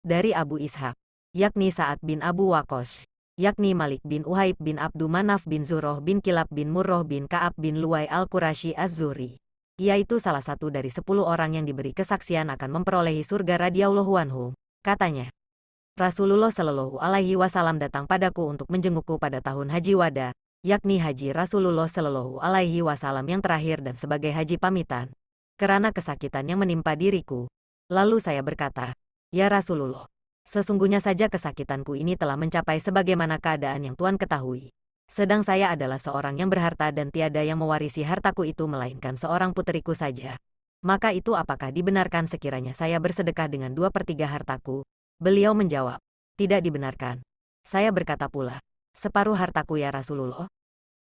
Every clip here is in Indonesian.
Dari Abu Ishaq, yakni Sa'ad bin Abu Waqqas, yakni Malik bin Uhaib bin Abdu Manaf bin Zuroh bin Kilab bin Murroh bin Ka'ab bin Luwai al-Qurashi az-Zuri. Ia itu salah satu dari 10 orang yang diberi kesaksian akan memperolehi surga radhiyallahu anhu. Katanya, Rasulullah Shallallahu Alaihi Wasallam datang padaku untuk menjengukku pada tahun Haji Wada, yakni Haji Rasulullah Shallallahu Alaihi Wasallam yang terakhir dan sebagai haji pamitan, karena kesakitan yang menimpa diriku. Lalu saya berkata, "Ya Rasulullah, sesungguhnya saja kesakitanku ini telah mencapai sebagaimana keadaan yang Tuhan ketahui. Sedang saya adalah seorang yang berharta dan tiada yang mewarisi hartaku itu melainkan seorang puteriku saja. Maka itu apakah dibenarkan sekiranya saya bersedekah dengan 2/3 hartaku?" Beliau menjawab, "Tidak dibenarkan." Saya berkata pula, "Separuh hartaku ya Rasulullah?"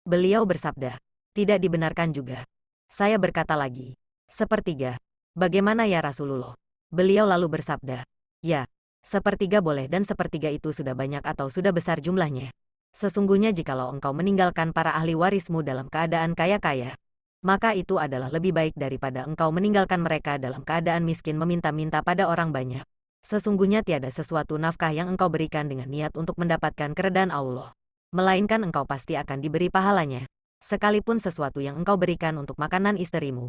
Beliau bersabda, "Tidak dibenarkan juga." Saya berkata lagi, "Sepertiga. Bagaimana ya Rasulullah?" Beliau lalu bersabda, "Ya, sepertiga boleh dan sepertiga itu sudah banyak atau sudah besar jumlahnya. Sesungguhnya jikalau engkau meninggalkan para ahli warismu dalam keadaan kaya-kaya, maka itu adalah lebih baik daripada engkau meninggalkan mereka dalam keadaan miskin meminta-minta pada orang banyak. Sesungguhnya tiada sesuatu nafkah yang engkau berikan dengan niat untuk mendapatkan keredaan Allah, melainkan engkau pasti akan diberi pahalanya, sekalipun sesuatu yang engkau berikan untuk makanan istrimu."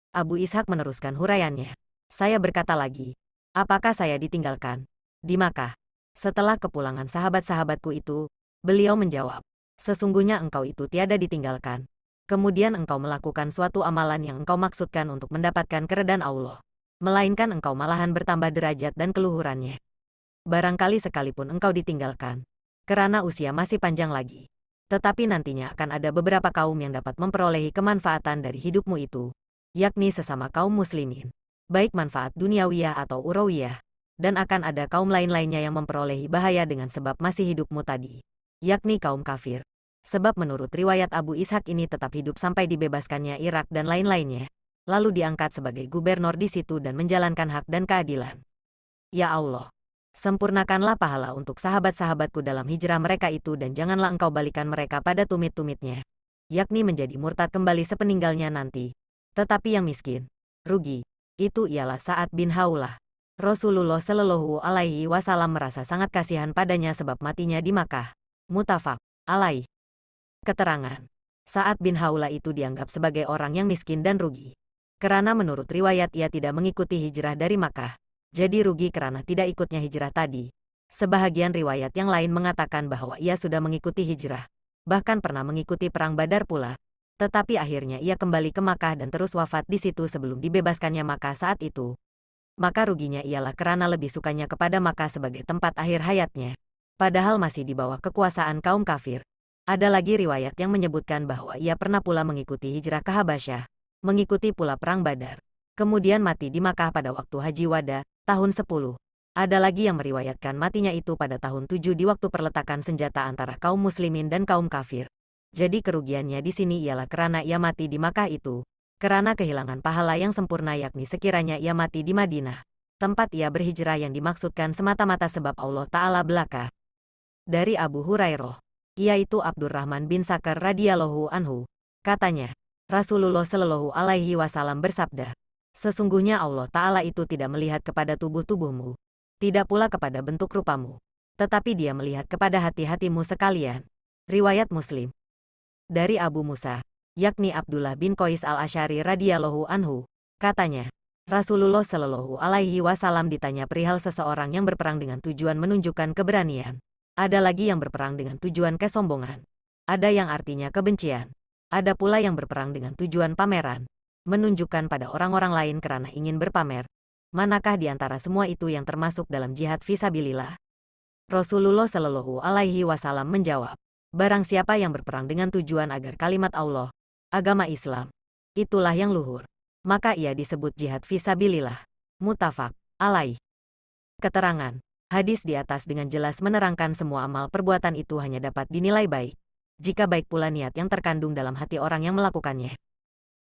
Abu Ishaq meneruskan huraiannya. Saya berkata lagi, "Apakah saya ditinggalkan di Makkah?" Setelah kepulangan sahabat-sahabatku itu, beliau menjawab, "Sesungguhnya engkau itu tiada ditinggalkan. Kemudian engkau melakukan suatu amalan yang engkau maksudkan untuk mendapatkan keredaan Allah, melainkan engkau malahan bertambah derajat dan keluhurannya. Barangkali sekalipun engkau ditinggalkan, karena usia masih panjang lagi, tetapi nantinya akan ada beberapa kaum yang dapat memperolehi kemanfaatan dari hidupmu itu, yakni sesama kaum muslimin, baik manfaat duniawiyah atau urawiyah, dan akan ada kaum lain-lainnya yang memperolehi bahaya dengan sebab masih hidupmu tadi, yakni kaum kafir. Sebab menurut riwayat Abu Ishaq ini tetap hidup sampai dibebaskannya Irak dan lain-lainnya, lalu diangkat sebagai gubernur di situ dan menjalankan hak dan keadilan. Ya Allah, sempurnakanlah pahala untuk sahabat-sahabatku dalam hijrah mereka itu dan janganlah engkau balikan mereka pada tumit-tumitnya, yakni menjadi murtad kembali sepeninggalnya nanti. Tetapi yang miskin, rugi, itu ialah Sa'ad bin Haulah. Rasulullah Shallallahu Alaihi Wasallam merasa sangat kasihan padanya sebab matinya di Makkah. Muttafaq alaih. Keterangan, Sa'ad bin Haulah itu dianggap sebagai orang yang miskin dan rugi, karena menurut riwayat ia tidak mengikuti hijrah dari Makkah, jadi rugi karena tidak ikutnya hijrah tadi. Sebahagian riwayat yang lain mengatakan bahwa ia sudah mengikuti hijrah, bahkan pernah mengikuti perang Badar pula, tetapi akhirnya ia kembali ke Makkah dan terus wafat di situ sebelum dibebaskannya Makkah saat itu. Maka ruginya ialah karena lebih sukanya kepada Makkah sebagai tempat akhir hayatnya, padahal masih di bawah kekuasaan kaum kafir. Ada lagi riwayat yang menyebutkan bahwa ia pernah pula mengikuti hijrah ke Habasyah, mengikuti pula perang Badar, kemudian mati di Makkah pada waktu Haji Wada, tahun 10. Ada lagi yang meriwayatkan matinya itu pada tahun 7 di waktu perletakan senjata antara kaum muslimin dan kaum kafir. Jadi kerugiannya di sini ialah karena ia mati di Makkah itu, karena kehilangan pahala yang sempurna yakni sekiranya ia mati di Madinah, tempat ia berhijrah yang dimaksudkan semata-mata sebab Allah Ta'ala belaka. Dari Abu Hurairah, yaitu Abdurrahman bin Sakar radhiyallahu anhu, katanya, Rasulullah Shallallahu Alaihi Wasallam bersabda, "Sesungguhnya Allah Ta'ala itu tidak melihat kepada tubuh-tubuhmu, tidak pula kepada bentuk rupamu, tetapi Dia melihat kepada hati-hatimu sekalian." Riwayat Muslim. Dari Abu Musa, yakni Abdullah bin Qais al-Asy'ari radhiyallahu anhu, katanya, Rasulullah Shallallahu Alaihi Wasallam ditanya perihal seseorang yang berperang dengan tujuan menunjukkan keberanian. Ada lagi yang berperang dengan tujuan kesombongan. Ada yang artinya kebencian. Ada pula yang berperang dengan tujuan pameran, menunjukkan pada orang-orang lain karena ingin berpamer. Manakah di antara semua itu yang termasuk dalam jihad fisabilillah? Rasulullah Shallallahu Alaihi Wasallam menjawab, "Barang siapa yang berperang dengan tujuan agar kalimat Allah, agama Islam, itulah yang luhur, maka ia disebut jihad fisabilillah." Muttafaq alaih. Keterangan, hadis di atas dengan jelas menerangkan semua amal perbuatan itu hanya dapat dinilai baik jika baik pula niat yang terkandung dalam hati orang yang melakukannya.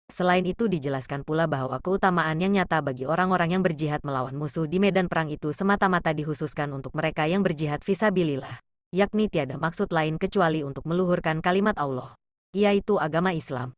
Selain itu dijelaskan pula bahwa keutamaan yang nyata bagi orang-orang yang berjihad melawan musuh di medan perang itu semata-mata dikhususkan untuk mereka yang berjihad fisabilillah, yakni tiada maksud lain kecuali untuk meluhurkan kalimat Allah, yaitu agama Islam.